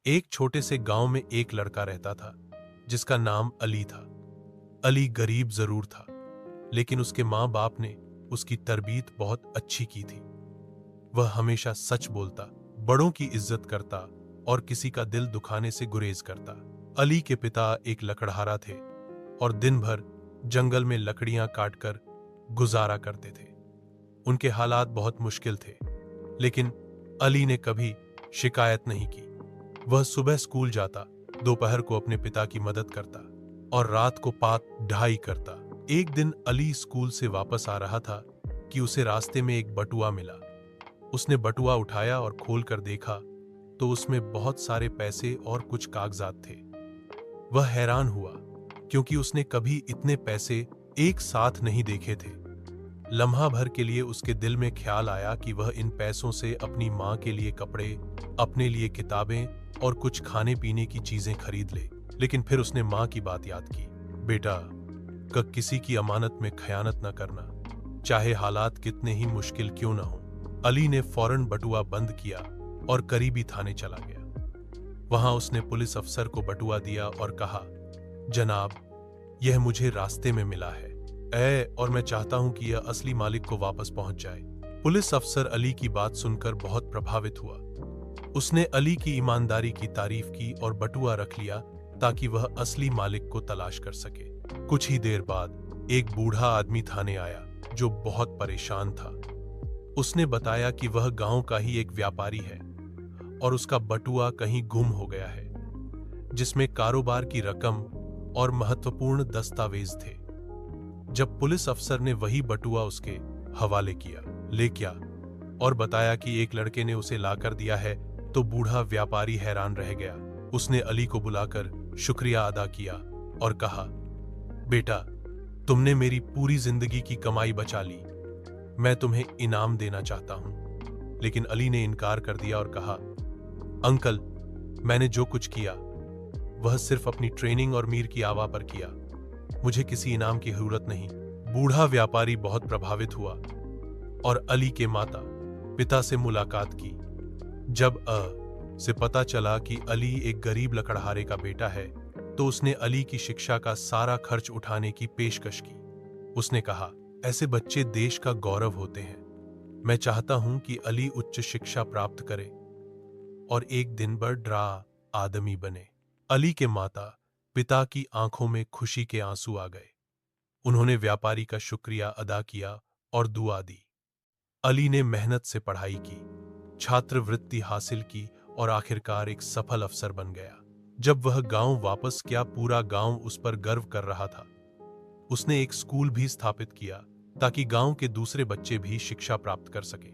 एक छोटे से गांव में एक लड़का रहता था जिसका नाम अली था। अली गरीब जरूर था, लेकिन उसके माँ बाप ने उसकी तरबियत बहुत अच्छी की थी। वह हमेशा सच बोलता, बड़ों की इज्जत करता और किसी का दिल दुखाने से गुरेज करता। अली के पिता एक लकड़हारा थे और दिन भर जंगल में लकड़ियां काटकर गुजारा करते थे। उनके हालात बहुत मुश्किल थे, लेकिन अली ने कभी शिकायत नहीं की। वह सुबह स्कूल जाता, दोपहर को अपने पिता की मदद करता और रात को पात ढाई करता। एक दिन अली स्कूल से वापस आ रहा था कि उसे रास्ते में एक बटुआ मिला। उसने बटुआ उठाया और खोलकर देखा तो उसमें बहुत सारे पैसे और कुछ कागजात थे। वह हैरान हुआ, क्योंकि उसने कभी इतने पैसे एक साथ नहीं देखे थे। लम्हा भर के लिए उसके दिल में ख्याल आया कि वह इन पैसों से अपनी माँ के लिए कपड़े, अपने लिए किताबें और कुछ खाने पीने की चीजें खरीद ले। लेकिन फिर उसने माँ की बात याद की। बेटा, किसी की अमानत में खयानत न करना, चाहे हालात कितने ही मुश्किल क्यों न हो। अली ने फौरन बटुआ बंद किया और करीबी थाने चला गया। वहां उसने पुलिस अफसर को बटुआ दिया और कहा, जनाब, यह मुझे रास्ते में मिला है और मैं चाहता हूं कि यह असली मालिक को वापस पहुंच जाए। पुलिस अफसर अली की बात सुनकर बहुत प्रभावित हुआ। उसने अली की ईमानदारी की तारीफ की और बटुआ रख लिया ताकि वह असली मालिक को तलाश कर सके। कुछ ही देर बाद एक बूढ़ा आदमी थाने आया जो बहुत परेशान था। उसने बताया कि वह गांव का ही एक व्यापारी है और उसका बटुआ कहीं गुम हो गया है, जिसमें कारोबार की रकम और महत्वपूर्ण दस्तावेज थे। जब पुलिस अफसर ने वही बटुआ उसके हवाले किया और बताया कि एक लड़के ने उसे लाकर दिया है, तो बूढ़ा व्यापारी हैरान रह गया। उसने अली को बुलाकर शुक्रिया अदा किया और कहा, बेटा, तुमने मेरी पूरी जिंदगी की कमाई बचा ली। मैं तुम्हें इनाम देना चाहता हूं। लेकिन अली ने इनकार कर दिया और कहा, अंकल, मैंने जो कुछ किया वह सिर्फ अपनी ट्रेनिंग और मीर की आवा पर किया। मुझे किसी इनाम की जरूरत नहीं। बूढ़ा व्यापारी बहुत प्रभावित हुआ और अली के माता पिता से मुलाकात की। जब से पता चला कि अली एक गरीब लकड़हारे का बेटा है, तो उसने अली की शिक्षा का सारा खर्च उठाने की पेशकश की। उसने कहा, ऐसे बच्चे देश का गौरव होते हैं। मैं चाहता हूं कि अली उच्च शिक्षा प्राप्त करे और एक दिन बड़ा आदमी बने। अली के माता पिता की आंखों में खुशी के आंसू आ गए। उन्होंने व्यापारी का शुक्रिया अदा किया और दुआ दी। अली ने मेहनत से पढ़ाई की, छात्रवृत्ति हासिल की और आखिरकार एक सफल अफसर बन गया। जब वह गांव वापस गया, पूरा गांव उस पर गर्व कर रहा था। उसने एक स्कूल भी स्थापित किया ताकि गांव के दूसरे बच्चे भी शिक्षा प्राप्त कर सके।